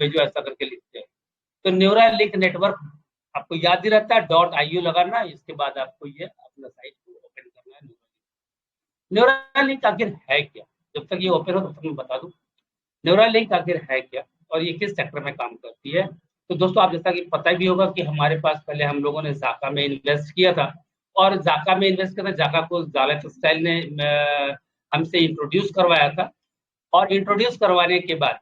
भेजो, ऐसा करके लिखते हैं। तो न्यूरल लिंक नेटवर्क आपको याद ही रहता है, .io लगाना, इसके बाद आपको ये अपना साइट को ओपन करना है। न्यूरल लिंक आखिर है क्या, जब तक ये ओपन हो तब तक मैं बता दूं न्यूरल लिंक आखिर है क्या और ये किस सेक्टर में काम करती है। तो दोस्तों, आप जैसा कि पता भी होगा कि हमारे पास पहले हम लोगों ने जाका में इन्वेस्ट किया था, और जाका में इन्वेस्ट किया था, जाका को जाला टेक्सटाइल ने हमसे इंट्रोड्यूस करवाया था, और इंट्रोड्यूस करवाने के बाद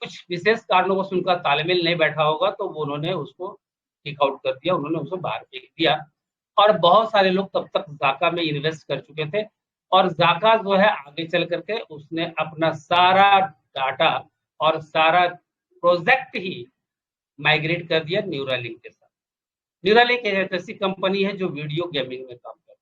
कुछ विशेष कारणों से उनका तालमेल नहीं बैठा होगा, तो वो उन्होंने उसको किक आउट कर दिया, उन्होंने उसको बाहर फेंक दिया। और बहुत सारे लोग तब तक जाका में इन्वेस्ट कर चुके थे, और जाका जो है आगे चल करके उसने अपना सारा डाटा और सारा प्रोजेक्ट ही माइग्रेट कर दिया न्यूरालिंक के साथ। न्यूरालिंक एक ऐसी कंपनी है जो वीडियो गेमिंग में काम करती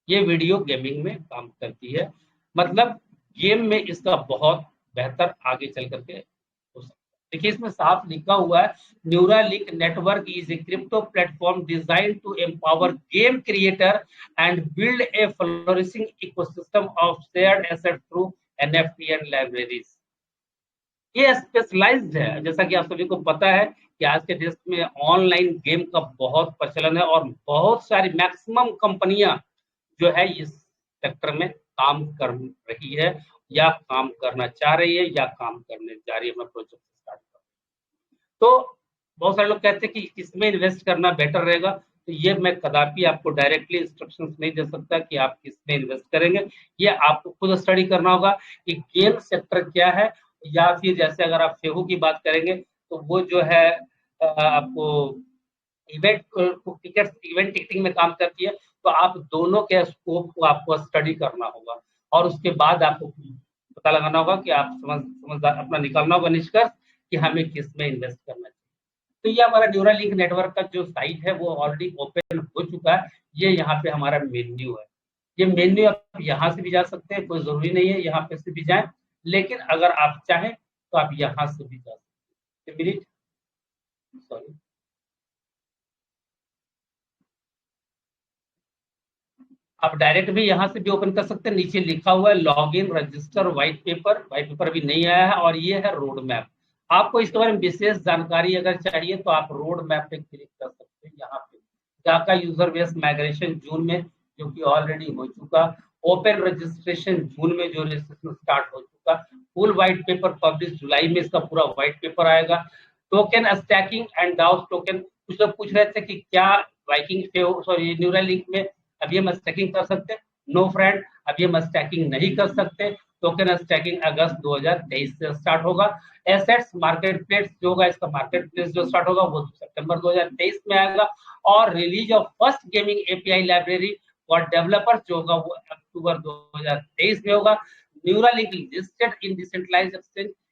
है। ये वीडियो गेमिंग में काम करती है, मतलब गेम में इसका बहुत बेहतर आगे चल करके हो सकता है। देखिए, इसमें साफ लिखा हुआ है, Neuralink network is a crypto platform design to empower game creator and build a flourishing ecosystem of shared asset through NFT and libraries. ये स्पेशलाइज्ड है, जैसा कि आप सभी को पता है कि आज के देश में ऑनलाइन गेम का बहुत प्रचलन है, और बहुत सारी मैक्सिमम कंपनियां जो है इस सेक्टर में काम कर रही है, या काम करना चाह रही है, या काम करने जा रही है, अपना प्रोजेक्ट स्टार्ट कर। तो बहुत सारे लोग कहते हैं कि किसमें इन्वेस्ट करना बेटर रहेगा, तो ये मैं कदापि आपको डायरेक्टली इंस्ट्रक्शंस नहीं दे सकता कि आप किसमें इन्वेस्ट करेंगे। ये आपको खुद स्टडी करना होगा कि गेम सेक्टर क्या है, या फिर जैसे अगर आप फेहू की बात करेंगे तो वो जो है आपको इवेंट टिकटिंग में काम करती है। तो आप दोनों के स्कोप को आपको स्टडी करना होगा, और उसके बाद आपको पता लगाना होगा कि आप समझदार अपना निकालना होगा निष्कर्ष कि हमें किस में इन्वेस्ट करना चाहिए। तो ये हमारा न्यूरालिंक नेटवर्क का जो साइट है वो ऑलरेडी ओपन हो चुका है। ये यहाँ पे हमारा मेन्यू है। ये मेन्यू आप यहाँ से भी जा सकते हैं, कोई जरूरी नहीं है यहाँ पे से भी जाए, लेकिन अगर आप चाहें तो आप यहाँ से भी जा सकते हैं। सॉरी, आप डायरेक्ट भी यहाँ से भी ओपन कर सकते हैं। नीचे लिखा हुआ है log in register white paper अभी नहीं आया है, और ये है रोड मैप। आपको इसके बारे में विशेष जानकारी अगर चाहिए तो आप रोड मैप पे क्लिक कर सकते हैं। यहाँ पे जाका यूजर बेस माइग्रेशन जून में, जो कि ऑलरेडी हो चुका। ओपन रजिस्ट्रेशन जून में, जो रजिस्ट्रेशन स्टार्ट हो चुका। फुल व्हाइट पेपर पब्लिश जुलाई में, इसका पूरा व्हाइट पेपर आएगा। टोकन स्टैकिंग एंड डाउस टोकन, कुछ लोग पूछ रहे थे कि क्या वाइकिंग सॉरी न्यूरालिंक में अभी हम स्टैकिंग कर सकते हैं। नो फ्रेंड, अभी हम स्टैकिंग नहीं कर सकते। टोकन स्टैकिंग अगस्त 2023 से स्टार्ट होगा। एसेट्स मार्केट प्लेस जो होगा, इसका मार्केट प्लेस जो स्टार्ट होगा वो सितंबर 2023 में आएगा। और release of first gaming API library for developers जो होगा वो अक्टूबर 2023 में होगा। Neuralink listed in decentralized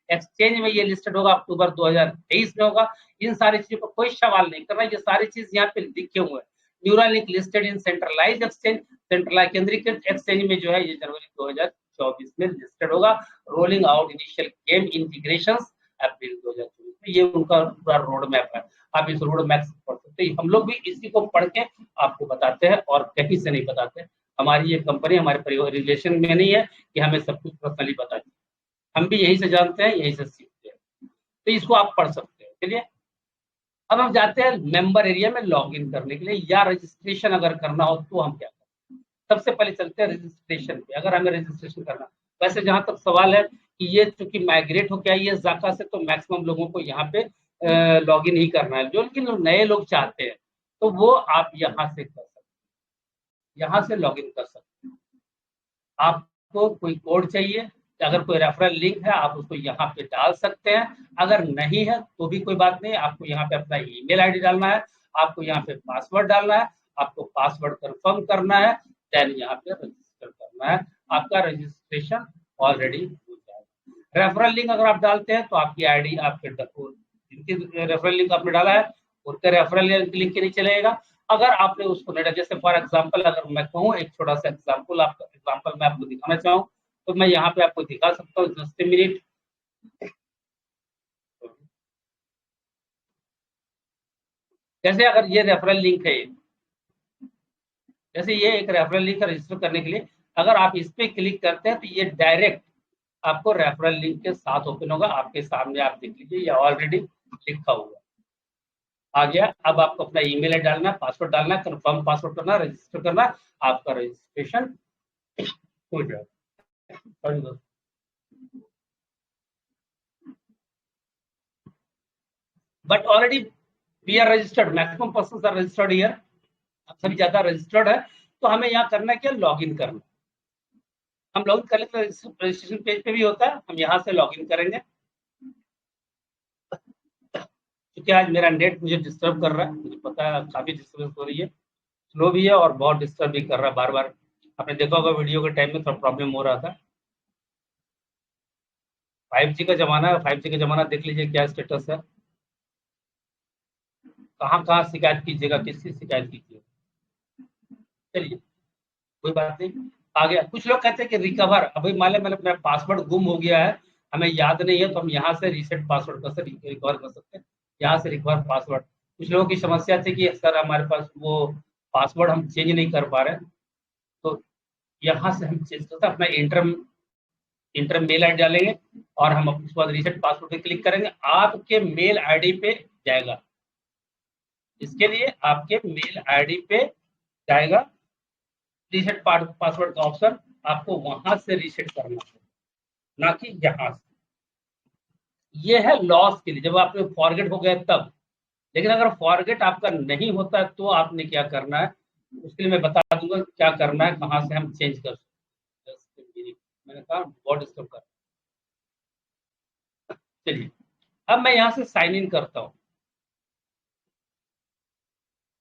exchange में ये लिस्टेड होगा, अक्टूबर 2023 में होगा। इन सारी चीजों पर कोई सवाल नहीं करना, ये सारी चीज यहाँ पे लिखे हुए हैं। Neuralink listed in centralized exchange, centralize केंद्रीकृत एक्सचेंज में जो है ये जनवरी 2024 में लिस्टेड होगा। Rolling out initial game integrations April 2024 में। ये उनका पूरा रोड मैप है, आप इस रोड मैप से पढ़ सकते हैं। हम लोग भी इसी को पढ़ के आपको बताते हैं, और कहीं से नहीं बताते। हमारी ये कंपनी हमारे परिवार रिलेशन में नहीं है कि हमें सब कुछ पर्सनली बताती है, हम भी यही से जानते हैं, यही से सीखते हैं। तो इसको आप पढ़ सकते हैं। चलिए, अब हम जाते हैं मेंबर एरिया में लॉग इन करने के लिए, या रजिस्ट्रेशन अगर करना हो तो हम क्या करें। सबसे पहले चलते हैं रजिस्ट्रेशन पे। अगर हमें रजिस्ट्रेशन करना, वैसे जहां तक सवाल है कि ये चूंकि माइग्रेट हो गया ये जाका से, तो मैक्सिमम लोगों को यहाँ पे लॉग इन ही करना है। जो लेकिन नए लोग चाहते हैं तो वो आप यहाँ से कर सकते हैं, यहाँ से लॉग इन कर सकते हैं। आपको कोई कोड चाहिए, अगर कोई रेफरल लिंक है आप उसको यहाँ पे डाल सकते हैं। अगर नहीं है तो भी कोई बात नहीं, आपको यहाँ पे अपना ईमेल आईडी डालना है, आपको यहाँ पे पासवर्ड डालना है, आपको पासवर्ड कंफर्म करना है, देन यहाँ पे रजिस्टर करना है। आपका रजिस्ट्रेशन ऑलरेडी हो जाएगा। रेफरल लिंक अगर आप डालते हैं तो आपकी आईडी आपके जिनकी रेफरल लिंक आपने डाला है उनके रेफरल लिंक के नीचे रहेगा। अगर आपने उसको नहीं डाला, जैसे फॉर एग्जाम्पल अगर मैं कहूँ एक छोटा सा एग्जाम्पल मैं आपको दिखाना चाहूँ, तो मैं यहाँ पे आपको दिखा सकता हूँ। जस्ट मिनट, जैसे अगर ये रेफरल लिंक है, जैसे ये एक रेफरल लिंक रजिस्टर करने के लिए अगर आप इस पे क्लिक करते हैं तो ये डायरेक्ट आपको रेफरल लिंक के साथ ओपन होगा। आपके सामने आप देख लीजिए, ये ऑलरेडी लिखा हुआ आ गया। अब आपको अपना ईमेल डालना, पासवर्ड डालना, कंफर्म पासवर्ड करना, रजिस्टर करना, आपका रजिस्ट्रेशन हो जाएगा। But already we are registered, maximum person are registered here, अब सभी ज्यादा रजिस्टर्ड है। तो हमें यहाँ करना क्या, लॉग इन करना। हम लॉग इन कर लेते, रजिस्ट्रेशन पेज पे भी होता है, हम यहाँ से लॉग इन करेंगे। क्योंकि आज मेरा नेट मुझे डिस्टर्ब कर रहा है, मुझे पता है काफी डिस्टर्बेंस हो रही है, स्लो भी है और बहुत डिस्टर्ब भी कर रहा है बार बार। आपने देखा होगा वीडियो के टाइम में थोड़ा प्रॉब्लम हो रहा था। 5G का जमाना है, 5G का जमाना देख लीजिए क्या स्टेटस है, कहाँ कहाँ शिकायत कीजिएगा, किसकी शिकायत कीजिएगा। चलिए कोई बात नहीं, आ गया। कुछ लोग कहते हैं कि रिकवर, अभी मान लें मेरा पासवर्ड गुम हो गया है, हमें याद नहीं है, तो हम यहाँ से रीसेट पासवर्ड कर सकते, रिकवर कर सकते हैं यहाँ से रिकवर पासवर्ड। कुछ लोगों की समस्या थी कि सर हमारे पास वो पासवर्ड हम चेंज नहीं कर पा रहे, तो यहाँ से हम चेंज करते हैं, अपना इंटर मेल आई डालेंगे और हम उसके बाद रीसेट पासवर्ड पे क्लिक करेंगे, आपके मेल आईडी पे जाएगा। इसके लिए आपके मेल आईडी पे जाएगा रीसेट पासवर्ड का ऑप्शन, आपको वहां से रीसेट करना है, ना कि यहाँ से। ये है लॉस के लिए, जब आपने फॉरगेट हो गए तब। लेकिन अगर फॉरगेट आपका नहीं होता है तो आपने क्या करना है, उसके लिए मैं बता दूंगा क्या करना है, कहाँ से हम चेंज कर सकते हैं। मैंने कहा बहुत डिस्टर्ब कर। चलिए अब मैं यहाँ से साइन इन करता हूँ।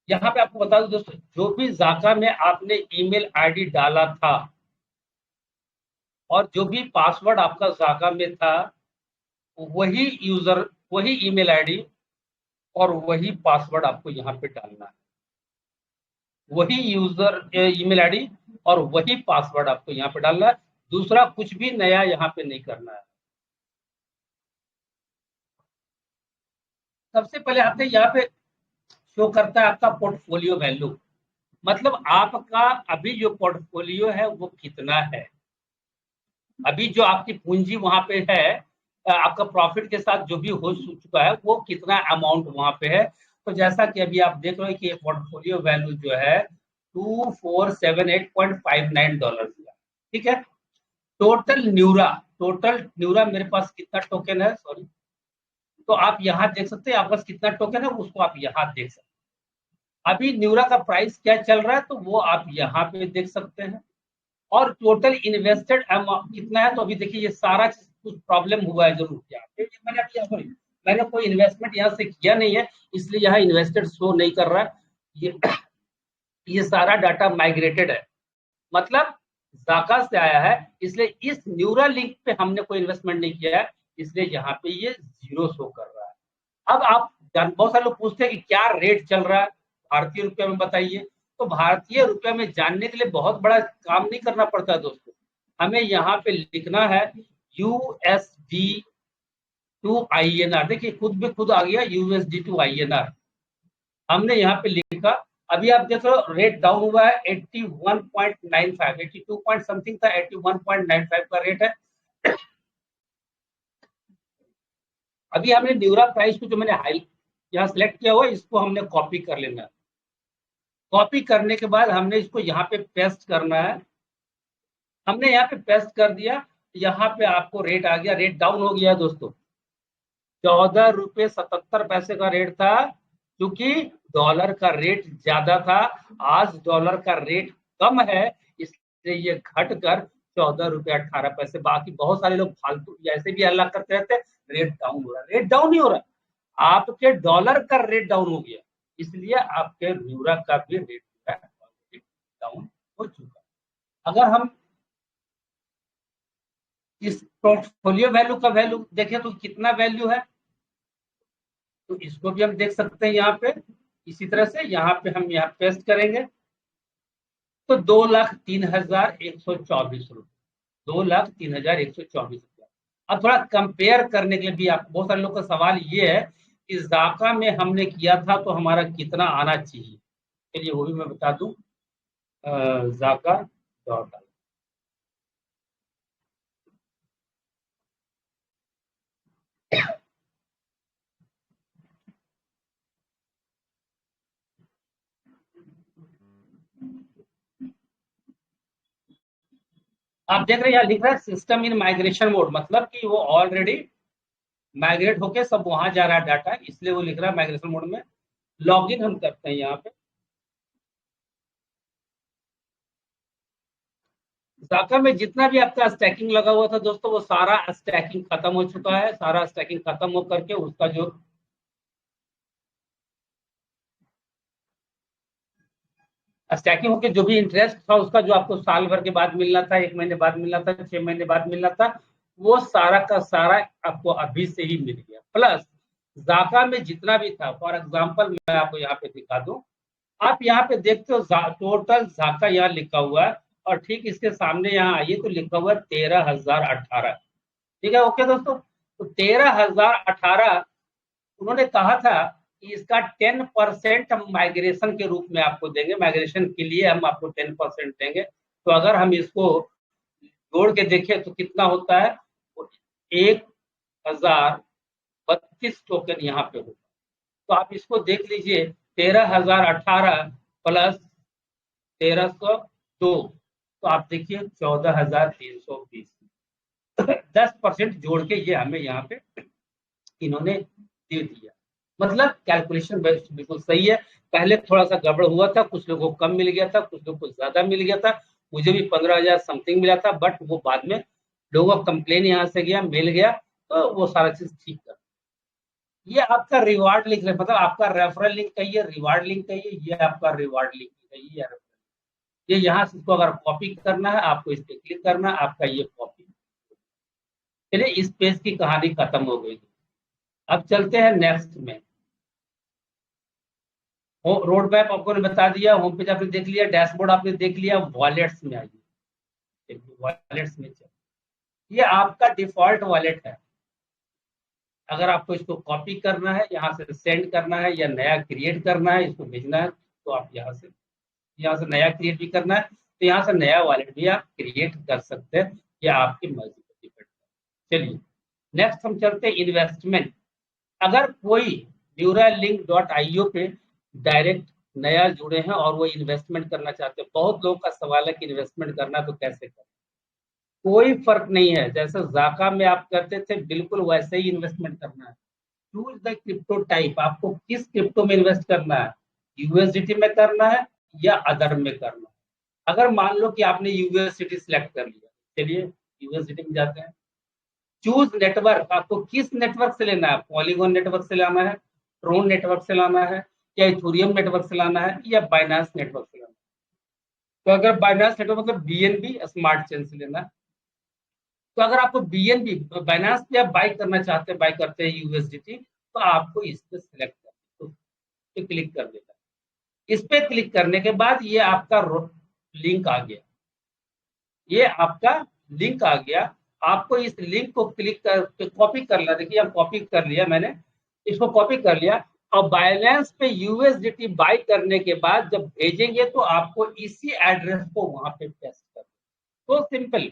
यहाँ पे आपको बता दूं दोस्तों, जो भी जाका में आपने ईमेल आईडी डाला था और जो भी पासवर्ड आपका जाका में था, वही यूजर, वही ईमेल आईडी और वही पासवर्ड आपको यहाँ पे डालना है। वही यूजर ईमेल आईडी और वही पासवर्ड आपको यहाँ पे डालना है, दूसरा कुछ भी नया यहाँ पे नहीं करना है। सबसे पहले आपने यहाँ पे शो करता है आपका पोर्टफोलियो वैल्यू, मतलब आपका अभी जो पोर्टफोलियो है वो कितना है। अभी जो आपकी पूंजी वहां पे है, आपका प्रॉफिट के साथ जो भी हो चुका है वो कितना अमाउंट वहां पे है। तो जैसा कि अभी आप देख रहे हो कि पोर्टफोलियो वैल्यू जो है $2478.59 का, ठीक है। टोटल न्यूरा मेरे पास कितना टोकन है, सॉरी, तो आप यहाँ देख सकते हैं आपके पास कितना टोकन है, उसको आप यहाँ देख सकते हैं। अभी न्यूरा का प्राइस क्या चल रहा है तो वो आप यहाँ पे देख सकते हैं। और टोटल इन्वेस्टेड अमाउंट कितना है, तो अभी देखिए ये सारा कुछ प्रॉब्लम हुआ है जरूर क्या, मैंने अभी सॉरी, मैंने कोई इन्वेस्टमेंट यहाँ से किया नहीं है, इसलिए यहाँ इन्वेस्टेड शो नहीं कर रहा है। ये सारा डाटा माइग्रेटेड है, मतलब जाका से आया है, इसलिए इस न्यूरा लिंक पे हमने कोई इन्वेस्टमेंट नहीं किया है, इसलिए यहाँ पे ये जीरो शो कर रहा है। अब आप बहुत सारे लोग पूछते हैं कि क्या रेट चल रहा है भारतीय रुपये में, बताइए। तो भारतीय रुपये में जानने के लिए बहुत बड़ा काम नहीं करना पड़ता है दोस्तों, हमें यहाँ पे लिखना है USD to INR, देखिए खुद आ गया USD to INR, हमने यहाँ पे लिखा। अभी आप देख रहे हो रेट डाउन हुआ है 81.95, 82 पॉइंट समथिंग था, 81.95 का रेट है। अभी हमने न्यूरा प्राइस को जो मैंने हाई यहाँ सिलेक्ट किया हुआ, इसको हमने कॉपी कर लेना है। कॉपी करने के बाद हमने इसको यहाँ पे पेस्ट करना है, हमने यहाँ पे पेस्ट कर दिया। यहाँ पे आपको रेट आ गया, रेट डाउन हो गया दोस्तों, $14.77 का रेट था, क्योंकि डॉलर का रेट ज्यादा था। आज डॉलर का रेट कम है, इसलिए ये घट कर $14.18। बाकी बहुत सारे लोग फालतू ऐसे भी हल्ला करते रहते हैं रेट डाउन हो रहा है, रेट डाउन नहीं हो रहा, आपके डॉलर का रेट डाउन हो गया, इसलिए आपके न्यूरा का भी रेट डाउन हो चुका। अगर हम इस पोर्टफोलियो वैल्यू का वैल्यू देखें तो कितना वैल्यू है, तो इसको भी हम देख सकते हैं यहाँ पे। इसी तरह से यहाँ पे हम यहाँ पेस्ट करेंगे तो 2,03,124 रुपये, 2,03,124 रुपया। अब थोड़ा कंपेयर करने के लिए भी आप, बहुत सारे लोग का सवाल ये है कि जाका में हमने किया था तो हमारा कितना आना चाहिए, चलिए वो भी मैं बता दूं। जाका डॉट आप देख रहे हैं यहाँ लिख रहा है सिस्टम इन माइग्रेशन मोड, मतलब कि वो ऑलरेडी माइग्रेट होके सब वहां जा रहा है डाटा, इसलिए वो लिख रहा है माइग्रेशन मोड में। लॉगिन हम करते हैं यहाँ पे। जाका में जितना भी आपका स्टैकिंग लगा हुआ था दोस्तों, वो सारा स्टैकिंग खत्म हो चुका है। सारा स्टैकिंग खत्म हो करके उसका जो स्टैकिंग होकर जो भी इंटरेस्ट था उसका, जो आपको साल भर के बाद मिलना था, 1 महीने बाद मिलना था, 6 महीने बाद मिलना था, वो सारा का सारा आपको अभी से ही मिल गया। प्लस जाका में जितना भी था, फॉर एग्जाम्पल मैं आपको यहाँ पे दिखा दूं। आप यहाँ पे देखते हो टोटल जाका यहाँ लिखा हुआ है, और ठीक इसके सामने यहाँ आइए तो लिखा हुआ है 13,018। ठीक है, ओके दोस्तों। तो 13,018 उन्होंने कहा था कि इसका 10% हम माइग्रेशन के रूप में आपको देंगे, माइग्रेशन के लिए हम आपको 10% देंगे। तो अगर हम इसको जोड़ के देखें तो कितना होता है, 1,032 टोकन यहाँ पे होगा। तो आप इसको देख लीजिए, 13,018 प्लस 1,302, तो आप देखिए 14,320। 10% जोड़ के ये हमें यहाँ पे इन्होंने दे दिया। मतलब कैलकुलेशन बिल्कुल सही है। पहले थोड़ा सा गड़बड़ हुआ था, कुछ लोगों को कम मिल गया था, कुछ लोगों को ज्यादा मिल गया था। मुझे भी 15,000 समथिंग मिला था, बट वो बाद में लोगों का कंप्लेन यहाँ से गया, मिल गया, तो वो सारा चीज ठीक कर। ये आपका रिवार्ड लिंक है, मतलब आपका रेफरल लिंक कहिए, रिवार्ड लिंक कहिए, ये आपका रिवार्ड लिंक कहिए। ये यहाँ से इसको अगर कॉपी करना है, आपको इस पे क्लिक करना है, आपका ये कॉपी। चलिए, इस पेज की कहानी खत्म हो गई। अब चलते हैं नेक्स्ट में। रोड मैप आपको ने बता दिया, होम पेज आपने देख लिया, डैशबोर्ड आपने देख लिया। वॉलेट्स में आइए, वॉलेट्स में चलिए। ये आपका डिफॉल्ट वॉलेट है। अगर आपको इसको कॉपी करना है, यहाँ से सेंड करना है, या नया क्रिएट करना है, इसको भेजना है, तो आप यहाँ से नया क्रिएट भी करना है तो यहाँ से नया वॉलेट भी आप क्रिएट कर सकते हैं। ये आपकी मर्जी पर डिपेंड है। चलिए, नेक्स्ट हम चलते हैं इन्वेस्टमेंट। अगर कोई Neuralink.io पे डायरेक्ट नया जुड़े हैं और वो इन्वेस्टमेंट करना चाहते हैं, बहुत लोगों का सवाल है कि इन्वेस्टमेंट करना तो कैसे करें। कोई फर्क नहीं है, जैसे जाका में आप करते थे बिल्कुल वैसे ही इन्वेस्टमेंट करना है। चूज द क्रिप्टो टाइप, आपको किस क्रिप्टो में इन्वेस्ट करना है, यूएसडीटी में करना है या अदर में करना है। अगर मान लो कि आपने यूएसडीटी सिलेक्ट कर लिया, चलिए यूएसडीटी में जाते हैं। चूज नेटवर्क, आपको किस नेटवर्क से लेना है, पॉलीगॉन नेटवर्क से लाना है, ट्रोन नेटवर्क से लाना है, या इथोरियम नेटवर्क से लाना है, या बाइनांस नेटवर्क से लाना है। तो अगर बाइनांस नेटवर्क मतलब बीएनबी स्मार्ट चेन से लेना है, तो अगर आपको बीएनबी बाइनांस पे आप बाई करना चाहते हैं, बाई करते हैं यूएसडीटी, तो आपको इस पे सिलेक्ट कर, तो क्लिक कर देता है। इस पे क्लिक करने के बाद ये आपका लिंक आ गया, ये आपका लिंक आ गया। आपको इस लिंक को क्लिक कर कॉपी करना, देखिए अब कॉपी कर लिया मैंने, इसको कॉपी कर लिया। और बाइनेंस पे यूएसडीटी बाई करने के बाद जब भेजेंगे तो आपको इसी एड्रेस को वहां पे पेस्ट कर, तो सिंपल।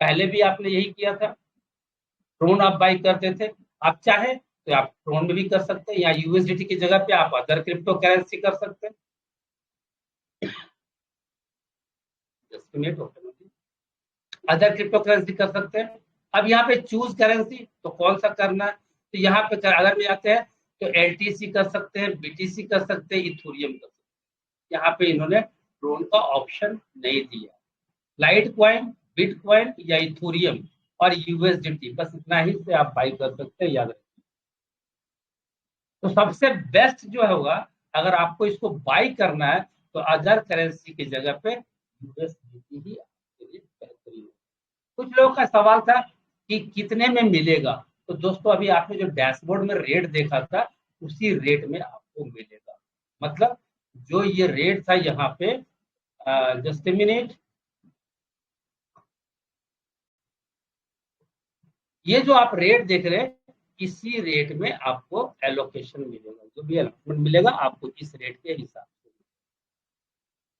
पहले भी आपने यही किया था, ट्रोन आप बाई करते थे, आप चाहे तो आप ट्रोन में भी कर सकते हैं, या यूएसडीटी की जगह पे आप अदर क्रिप्टो करेंसी कर सकते हैं। Just minute, other crypto currency कर सकते हैं। अब यहाँ पे चूज करेंसी, तो कौन सा करना है, तो यहाँ पे अगर में आते हैं तो एलटीसी कर सकते हैं, बीटीसी कर सकते हैं, इथोरियम कर सकते हैं। यहाँ पे इन्होंने ड्रोन का ऑप्शन नहीं दिया। लाइट क्वाइन, बिटकॉइन या इथोरियम और यूएसडीटी, बस इतना ही से आप बाई कर सकते हैं, याद रखिए। तो सबसे बेस्ट जो होगा, अगर आपको इसको बाई करना है तो अदर करेंसी की जगह पे यूएसडीटी ही आपके लिए बेहतरीन है। कुछ लोगों का सवाल था कि कितने में मिलेगा, तो दोस्तों अभी आपने जो डैशबोर्ड में रेट देखा था, उसी रेट में आपको मिलेगा। मतलब जो ये रेट था यहाँ पे, जस्ट मिनट, ये जो आप रेट देख रहे हैं, इसी रेट में आपको एलोकेशन मिलेगा, जो भी एलोकेशन मिलेगा आपको इस रेट के हिसाब से।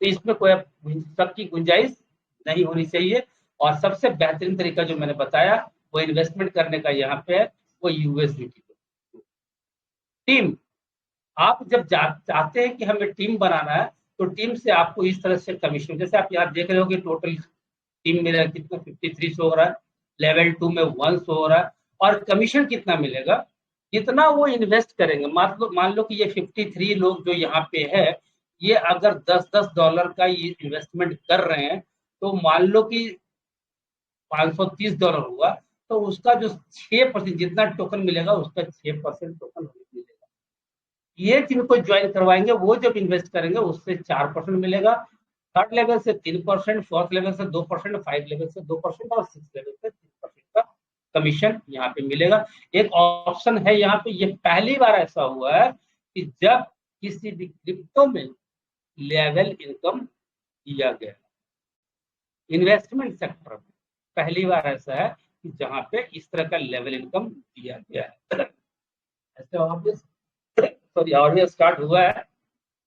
तो इसमें कोई सबकी गुंजाइश नहीं होनी चाहिए। और सबसे बेहतरीन तरीका जो मैंने बताया वो इन्वेस्टमेंट करने का यहाँ पे है, वो यूएसडीटी। टीम, आप जब चाहते हैं कि हमें टीम बनाना है, तो टीम से आपको इस तरह से कमीशन, जैसे आप यहाँ देख रहे हो कि टोटल टीम में कितना 53 शो हो रहा है, लेवल 2 में 1 शो हो रहा है। और कमीशन कितना मिलेगा, जितना वो इन्वेस्ट करेंगे। मान लो कि ये 53 लोग जो यहाँ पे है, ये अगर $10 का ये इन्वेस्टमेंट कर रहे हैं, तो मान लो कि $530 हुआ, तो उसका जो 6% जितना टोकन मिलेगा, उसका 6% टोकन मिलेगा। ये जिनको ज्वाइन करवाएंगे वो जब इन्वेस्ट करेंगे उससे 4% मिलेगा, थर्ड लेवल से 3%, फोर्थ लेवल से 2%, 5 लेवल से 2% और 6 लेवल से 3% का कमीशन यहाँ पे मिलेगा। एक ऑप्शन है यहाँ पे, ये पहली बार ऐसा हुआ है कि जब किसी भी क्रिप्टो में लेवल इनकम दिया गया, इन्वेस्टमेंट सेक्टर में पहली बार ऐसा है कि जहाँ पे इस तरह का लेवल इनकम दिया गया है। ऐसे और भी स्टार्ट हुआ है,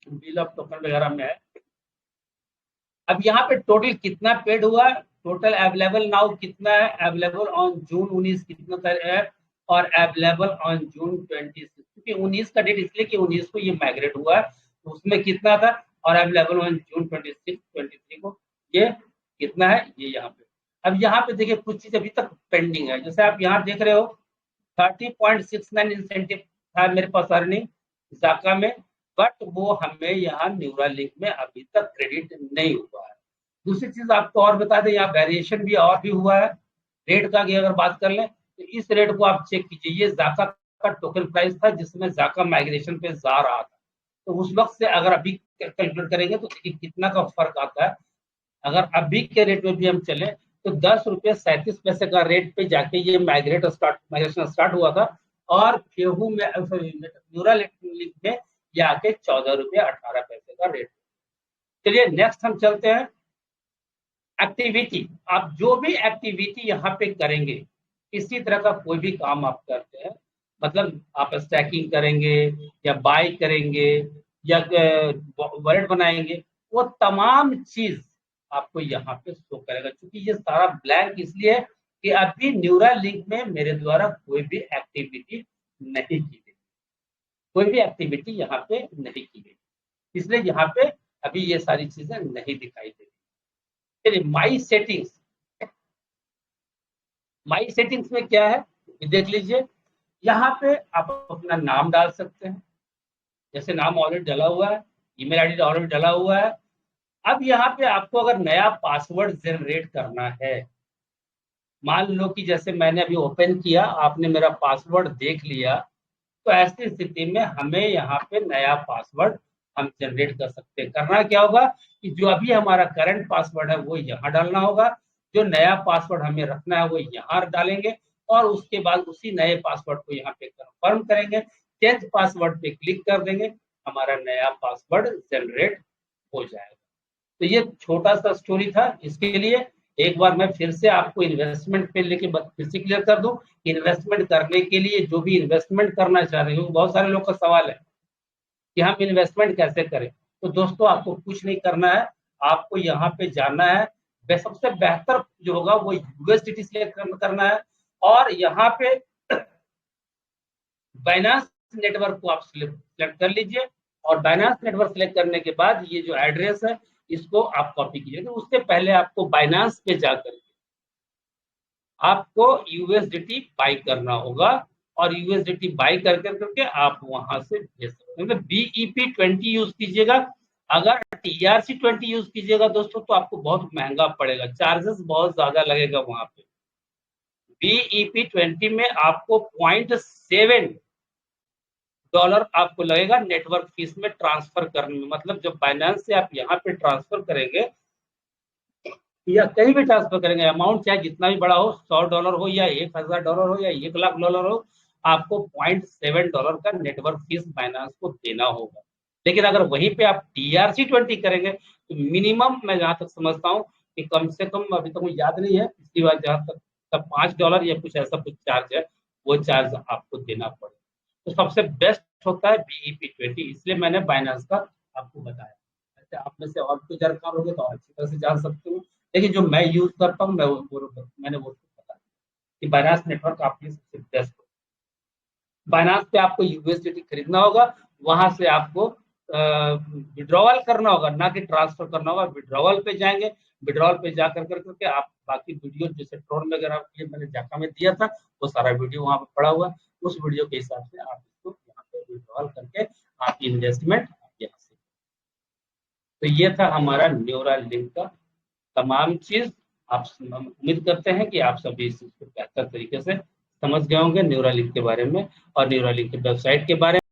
बिल ऑफ टोकन वगैरह में है। अब यहाँ पे टोटल कितना पेड हुआ, टोटल अवेलेबल नाउ कितना है, अवेलेबल ऑन जून 19 कितना है, और अवेलेबल ऑन जून 26, क्योंकि 19 का डेट इसलिए कि 19 को ये माइग्रेट हुआ है, तो उसमें कितना था, और अवेलेबल ऑन जून 23 को ये कितना है, ये यहाँ पे। अब यहाँ पे देखिए कुछ चीज अभी तक पेंडिंग है, जैसे आप यहाँ देख रहे हो 30.69 इंसेंटिव था मेरे पास अर्निंग जाका में, बट वो हमें यहाँ न्यूरालिंक में अभी तक क्रेडिट नहीं हुआ है। दूसरी चीज आपको और बता दें, यहाँ वेरिएशन भी और भी हुआ है रेट का, अगर बात कर लें तो इस रेट को आप चेक कीजिए, ये जाका का टोकन प्राइस था जिसमें जाका माइग्रेशन पे जा रहा था, तो उस वक्त से अगर अभी कैलकुलेट करेंगे तो देखिए कितना का फर्क आता है। अगर अभी के रेट में भी हम चले तो $10.37 का रेट पे जाके ये माइग्रेशन स्टार्ट हुआ था, और फेहू में न्यूरालिंक में ये आके $14.18 का रेट। चलिए नेक्स्ट हम चलते हैं एक्टिविटी। आप जो भी एक्टिविटी यहाँ पे करेंगे, किसी तरह का कोई भी काम आप करते हैं, मतलब आप स्टैकिंग करेंगे या बाय करेंगे या वॉलेट बनाएंगे, वो तमाम चीज आपको यहाँ पे शो करेगा। क्योंकि ये सारा ब्लैंक इसलिए है कि अभी न्यूरालिंक में मेरे द्वारा कोई भी एक्टिविटी नहीं की गई, कोई भी एक्टिविटी यहाँ पे नहीं की गई, इसलिए यहाँ पे अभी ये सारी चीजें नहीं दिखाई दे रही। चलिए माई सेटिंग्स में क्या है देख लीजिए। यहाँ पे आप अपना नाम डाल सकते हैं, जैसे नाम ऑलरेडी डाला हुआ है, ईमेल आईडी ऑलरेडी डाला हुआ है। अब यहाँ पे आपको अगर नया पासवर्ड जनरेट करना है, मान लो कि जैसे मैंने अभी ओपन किया, आपने मेरा पासवर्ड देख लिया, तो ऐसी स्थिति में हमें यहाँ पे नया पासवर्ड हम जनरेट कर सकते हैं। करना क्या होगा कि जो अभी हमारा करंट पासवर्ड है वो यहाँ डालना होगा, जो नया पासवर्ड हमें रखना है वो यहाँ डालेंगे, और उसके बाद उसी नए पासवर्ड को यहाँ पे कंफर्म करेंगे, चेंज पासवर्ड पे क्लिक कर देंगे, हमारा नया पासवर्ड जनरेट हो जाएगा। तो ये छोटा सा स्टोरी था। इसके लिए एक बार मैं फिर से आपको इन्वेस्टमेंट पे लेके फिर से क्लियर कर दूं, इन्वेस्टमेंट करने के लिए जो भी इन्वेस्टमेंट करना चाह रहे हो, बहुत सारे लोग का सवाल है कि हम इन्वेस्टमेंट कैसे करें। तो दोस्तों आपको कुछ नहीं करना है, आपको यहाँ पे जाना है, सबसे बेहतर जो होगा वो यूएसडीटी सिलेक्ट करना है, और यहाँ पे बाइनांस नेटवर्क को आप सिलेक्ट कर लीजिए, और बाइनांस नेटवर्क सिलेक्ट करने के बाद ये जो एड्रेस है इसको आप कॉपी कीजिए। तो उससे पहले आपको बाइनांस पे जाकर आपको यूएसडीटी बाई करना होगा, और यूएसडीटी बाई करके आप वहां से भेज सकते हैं। BEP20 यूज कीजिएगा। अगर TRC20 यूज कीजिएगा दोस्तों तो आपको बहुत महंगा पड़ेगा, चार्जेस बहुत ज्यादा लगेगा वहां पे। BEP20 में आपको $0.7 आपको लगेगा नेटवर्क फीस में ट्रांसफर करने में। मतलब जब बाइनेंस से आप यहाँ पे ट्रांसफर करेंगे या कहीं भी ट्रांसफर करेंगे, अमाउंट चाहे जितना भी बड़ा हो, $100 हो या $1000 हो या $1,00,000 हो, आपको $0.7 का नेटवर्क फीस बाइनेंस को देना होगा। लेकिन अगर वहीं पे आप TRC20 करेंगे तो मिनिमम मैं जहां तक समझता हूँ कि कम से कम, अभी तक मुझे याद नहीं है, पिछली बार जहां तक तब $5 या कुछ ऐसा कुछ चार्ज है, वो चार्ज आपको देना पड़ेगा। तो सबसे बेस्ट होता है BEP20, इसलिए मैंने बाइनेंस का आपको बताया। ऐसे आप में से और कोई जानकार होंगे तो अच्छी तरह से जान सकते हो, लेकिन जो मैं यूज करता हूँ मैंने वो बताया कि बाइनांस नेटवर्क आपके लिए सबसे बेस्ट हो। बाइनांस पे आपको यूएसडीटी खरीदना होगा, वहां से आपको विड्रॉवल करना होगा, ना कि ट्रांसफर करना होगा। विड्रॉवल पे जाएंगे, विड्रॉवल पे जा करके आप बाकी वीडियो जैसे ट्रोन वगैरह ये मैंने जाका में दिया था, वो सारा वीडियो वहां पे पड़ा हुआ है। उस वीडियो के हिसाब से आप इसको यहाँ पे विड्रॉवल करके आप इन्वेस्टमेंट यहाँ से। तो ये था हमारा न्यूरालिंक का तमाम चीज। आप हम उम्मीद करते हैं कि आप सभी इस चीज को बेहतर तरीके से समझ गए होंगे न्यूरालिंक के बारे में और न्यूरालिंक की वेबसाइट के बारे में।